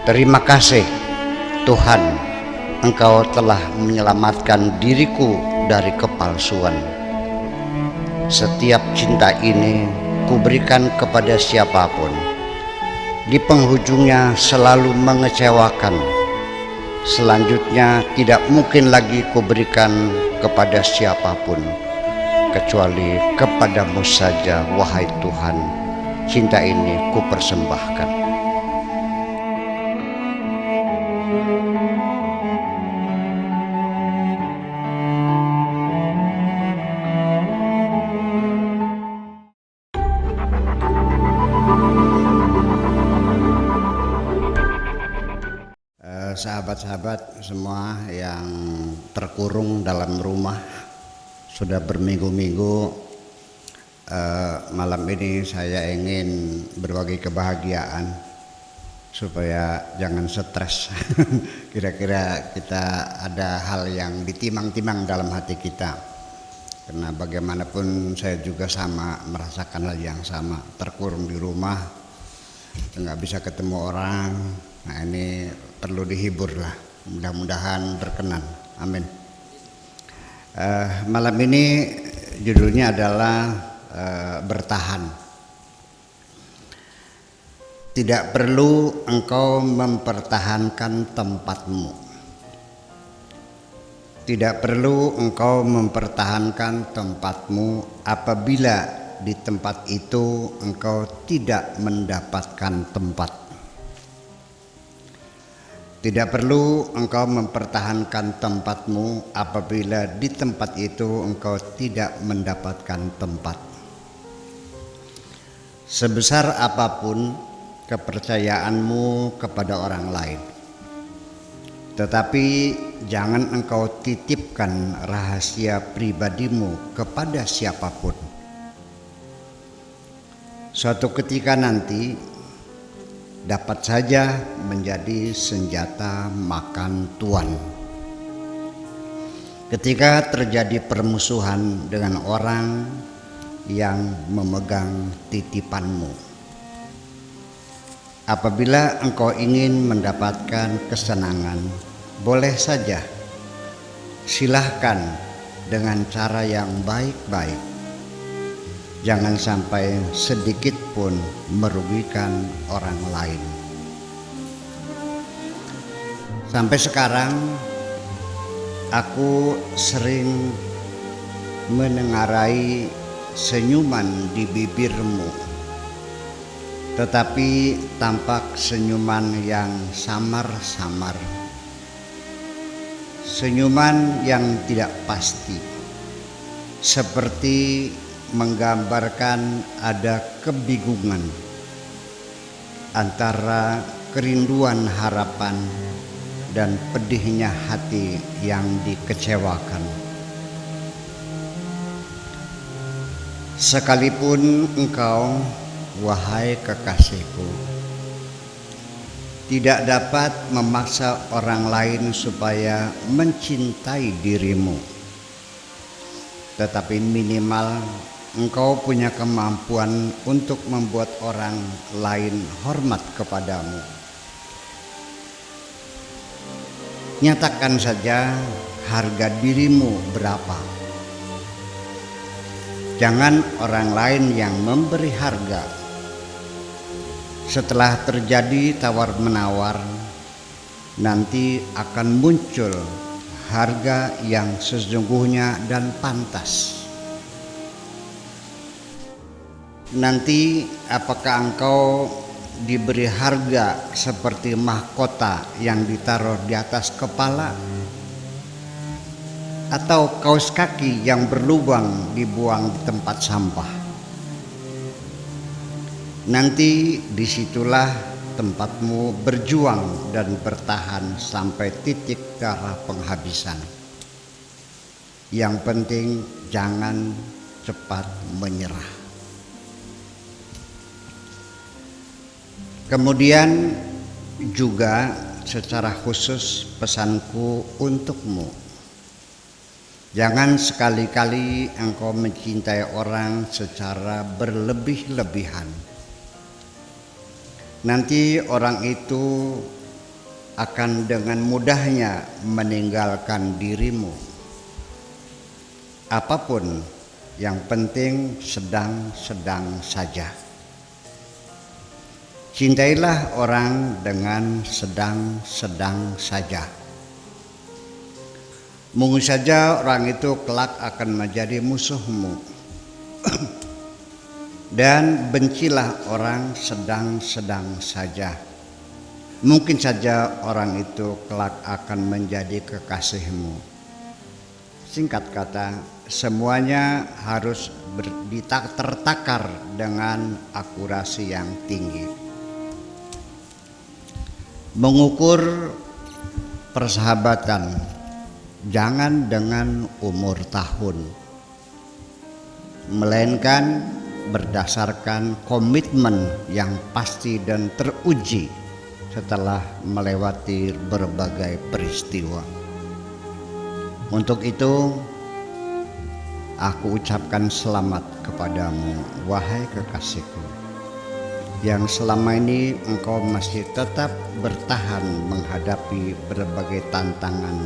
Terima kasih Tuhan, Engkau telah menyelamatkan diriku dari kepalsuan. Setiap cinta ini kuberikan kepada siapapun, di penghujungnya selalu mengecewakan. Selanjutnya tidak mungkin lagi kuberikan kepada siapapun, kecuali kepadamu saja, wahai Tuhan. Cinta ini kupersembahkan. Sahabat-sahabat semua yang terkurung dalam rumah sudah berminggu-minggu, malam ini saya ingin berbagi kebahagiaan supaya jangan stres. Kira-kira kita ada hal yang ditimang-timang dalam hati kita, karena bagaimanapun saya juga sama merasakan hal yang sama, terkurung di rumah, nggak bisa ketemu orang. Nah, ini perlu dihibur lah, mudah-mudahan berkenan, amin. Malam ini judulnya adalah bertahan. Tidak perlu engkau mempertahankan tempatmu. Tidak perlu engkau mempertahankan tempatmu apabila di tempat itu engkau tidak mendapatkan tempat. Tidak perlu engkau mempertahankan tempatmu apabila di tempat itu engkau tidak mendapatkan tempat. Sebesar apapun kepercayaanmu kepada orang lain, tetapi jangan engkau titipkan rahasia pribadimu kepada siapapun. Suatu ketika nanti dapat saja menjadi senjata makan tuan. Ketika terjadi permusuhan dengan orang yang memegang titipanmu, apabila engkau ingin mendapatkan kesenangan, boleh saja, silahkan dengan cara yang baik-baik. Jangan sampai sedikit pun merugikan orang lain. Sampai sekarang aku sering menengarai senyuman di bibirmu, tetapi tampak senyuman yang samar-samar, senyuman yang tidak pasti, seperti menggambarkan ada kebingungan antara kerinduan harapan dan pedihnya hati yang dikecewakan. Sekalipun engkau, wahai kekasihku, tidak dapat memaksa orang lain supaya mencintai dirimu, tetapi minimal engkau punya kemampuan untuk membuat orang lain hormat kepadamu. Nyatakan saja harga dirimu berapa. Jangan orang lain yang memberi harga. Setelah terjadi tawar-menawar, nanti akan muncul harga yang sesungguhnya dan pantas. Nanti apakah engkau diberi harga seperti mahkota yang ditaruh di atas kepala, atau kaos kaki yang berlubang dibuang di tempat sampah? Nanti disitulah tempatmu berjuang dan bertahan sampai titik darah penghabisan. Yang penting jangan cepat menyerah. Kemudian juga secara khusus pesanku untukmu, jangan sekali-kali engkau mencintai orang secara berlebih-lebihan. Nanti orang itu akan dengan mudahnya meninggalkan dirimu. Apapun yang penting sedang-sedang saja. Cintailah orang dengan sedang-sedang saja. Mungkin saja orang itu kelak akan menjadi musuhmu. Dan bencilah orang sedang-sedang saja. Mungkin saja orang itu kelak akan menjadi kekasihmu. Singkat kata, semuanya harus tertakar dengan akurasi yang tinggi. Mengukur persahabatan jangan dengan umur tahun, melainkan berdasarkan komitmen yang pasti dan teruji setelah melewati berbagai peristiwa. Untuk itu, aku ucapkan selamat kepadamu, wahai kekasihku, yang selama ini engkau masih tetap bertahan menghadapi berbagai tantangan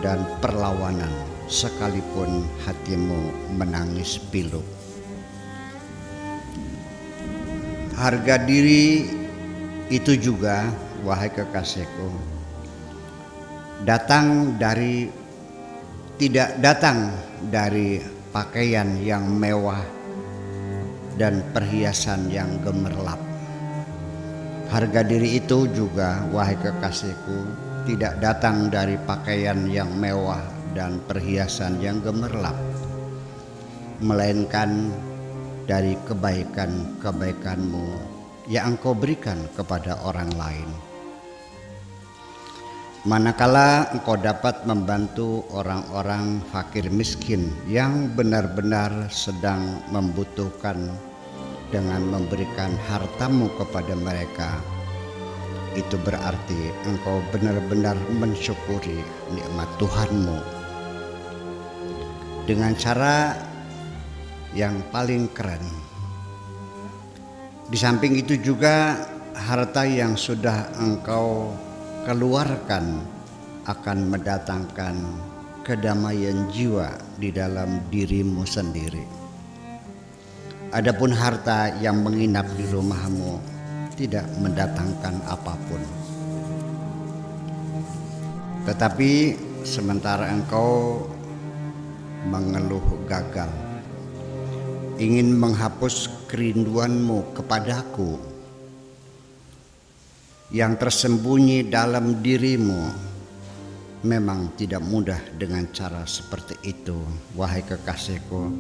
dan perlawanan sekalipun hatimu menangis pilu. Harga diri itu juga, wahai kekasihku, tidak datang dari pakaian yang mewah dan perhiasan yang gemerlap. Harga diri itu juga, wahai kekasihku, tidak datang dari pakaian yang mewah dan perhiasan yang gemerlap, melainkan dari kebaikan-kebaikanmu yang engkau berikan kepada orang lain. Manakala engkau dapat membantu orang-orang fakir miskin yang benar-benar sedang membutuhkan dengan memberikan hartamu kepada mereka, itu berarti engkau benar-benar mensyukuri nikmat Tuhanmu dengan cara yang paling keren. Di samping itu juga, harta yang sudah engkau keluarkan akan mendatangkan kedamaian jiwa di dalam dirimu sendiri. Adapun harta yang menginap di rumahmu tidak mendatangkan apapun. Tetapi sementara engkau mengeluh gagal, ingin menghapus kerinduanmu kepadaku yang tersembunyi dalam dirimu, memang tidak mudah dengan cara seperti itu, wahai kekasihku.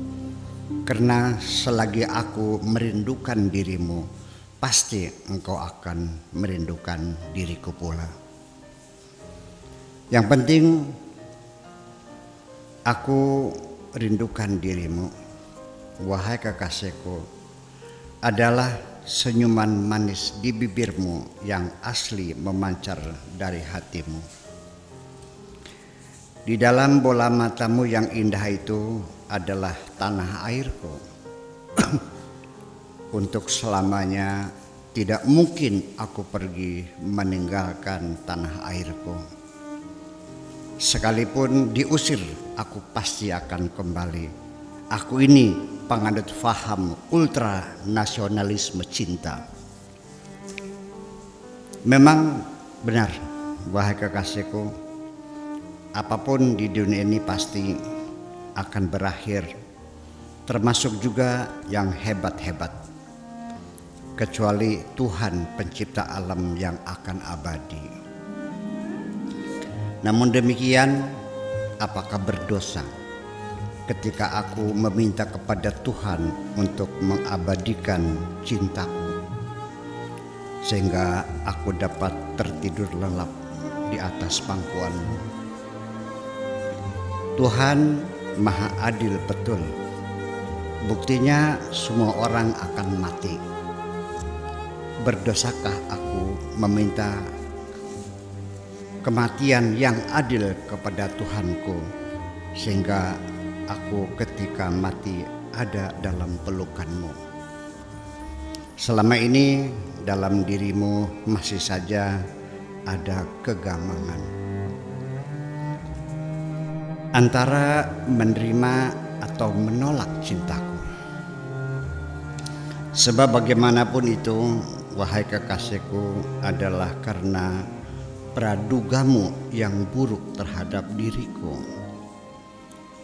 Karena selagi aku merindukan dirimu, pasti engkau akan merindukan diriku pula. Yang penting aku rindukan dirimu, wahai kekasihku, adalah senyuman manis di bibirmu yang asli memancar dari hatimu. Di dalam bola matamu yang indah itu adalah tanah airku. Untuk selamanya tidak mungkin aku pergi meninggalkan tanah airku. Sekalipun diusir, aku pasti akan kembali. Aku ini penganut faham ultra nasionalisme cinta. Memang benar, wahai kekasihku, apapun di dunia ini pasti akan berakhir, termasuk juga yang hebat-hebat, kecuali Tuhan pencipta alam yang akan abadi. Namun demikian, apakah berdosa ketika aku meminta kepada Tuhan untuk mengabadikan cintaku, sehingga aku dapat tertidur lelap di atas pangkuanmu? Tuhan Maha Adil betul. Buktinya semua orang akan mati. Berdosakah aku meminta kematian yang adil kepada Tuhanku, sehingga aku ketika mati ada dalam pelukanmu? Selama ini dalam dirimu masih saja ada kegamangan antara menerima atau menolak cintaku. Sebab bagaimanapun itu, wahai kekasihku, adalah karena pradugamu yang buruk terhadap diriku.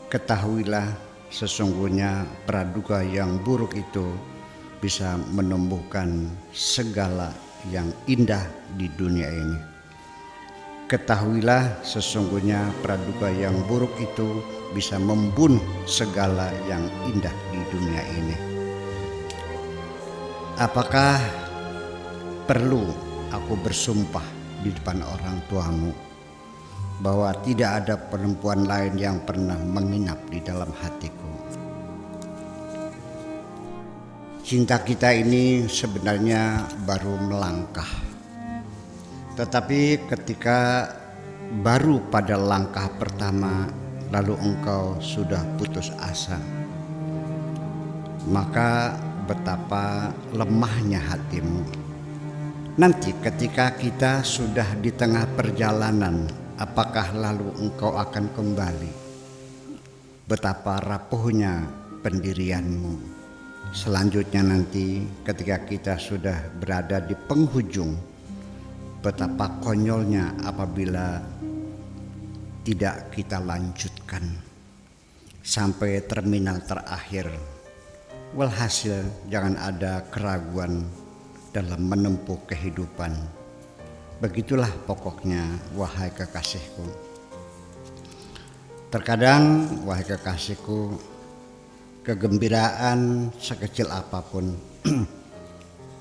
Ketahuilah, sesungguhnya praduga yang buruk itu bisa menumbuhkan segala yang indah di dunia ini. Ketahuilah, sesungguhnya praduga yang buruk itu bisa membunuh segala yang indah di dunia ini. Apakah perlu aku bersumpah di depan orang tuamu bahwa tidak ada perempuan lain yang pernah menginap di dalam hatiku? Cinta kita ini sebenarnya baru melangkah, tetapi ketika baru pada langkah pertama lalu engkau sudah putus asa, maka betapa lemahnya hatimu. Nanti ketika kita sudah di tengah perjalanan, apakah lalu engkau akan kembali? Betapa rapuhnya pendirianmu. Selanjutnya nanti ketika kita sudah berada di penghujung, betapa konyolnya apabila tidak kita lanjutkan sampai terminal terakhir. Walhasil jangan ada keraguan dalam menempuh kehidupan. Begitulah pokoknya, wahai kekasihku. Terkadang, wahai kekasihku, kegembiraan sekecil apapun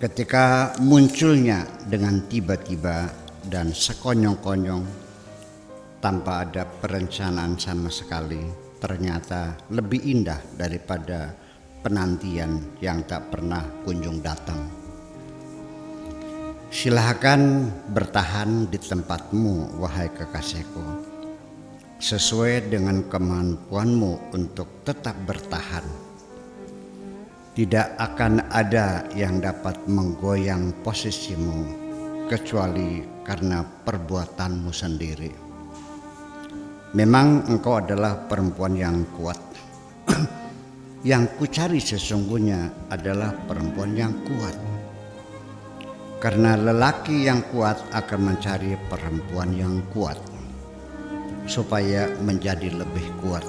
ketika munculnya dengan tiba-tiba dan sekonyong-konyong tanpa ada perencanaan sama sekali, ternyata lebih indah daripada penantian yang tak pernah kunjung datang. Silakan bertahan di tempatmu, wahai kekasihku, sesuai dengan kemampuanmu untuk tetap bertahan. Tidak akan ada yang dapat menggoyang posisimu kecuali karena perbuatanmu sendiri. Memang engkau adalah perempuan yang kuat. Yang kucari sesungguhnya adalah perempuan yang kuat. Karena lelaki yang kuat akan mencari perempuan yang kuat supaya menjadi lebih kuat.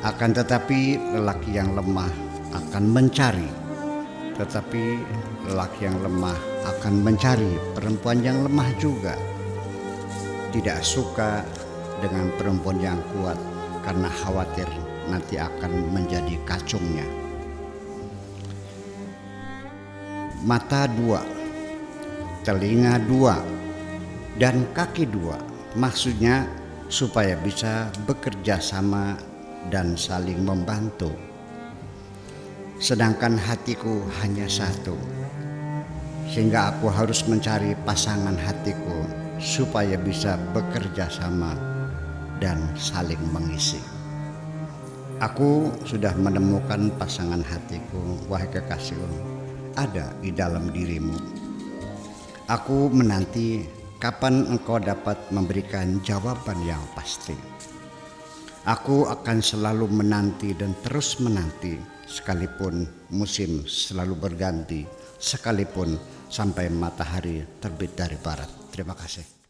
Akan tetapi lelaki yang lemah akan mencari, tetapi lelaki yang lemah akan mencari perempuan yang lemah juga. Tidak suka dengan perempuan yang kuat karena khawatir nanti akan menjadi kacungnya. Mata dua, telinga dua, dan kaki dua, maksudnya supaya bisa bekerja sama dan saling membantu. Sedangkan hatiku hanya satu, sehingga aku harus mencari pasangan hatiku supaya bisa bekerja sama dan saling mengisi. Aku sudah menemukan pasangan hatiku, wahai kekasihku, ada di dalam dirimu. Aku menanti kapan engkau dapat memberikan jawaban yang pasti. Aku akan selalu menanti dan terus menanti, sekalipun musim selalu berganti, sekalipun sampai matahari terbit dari barat. Terima kasih.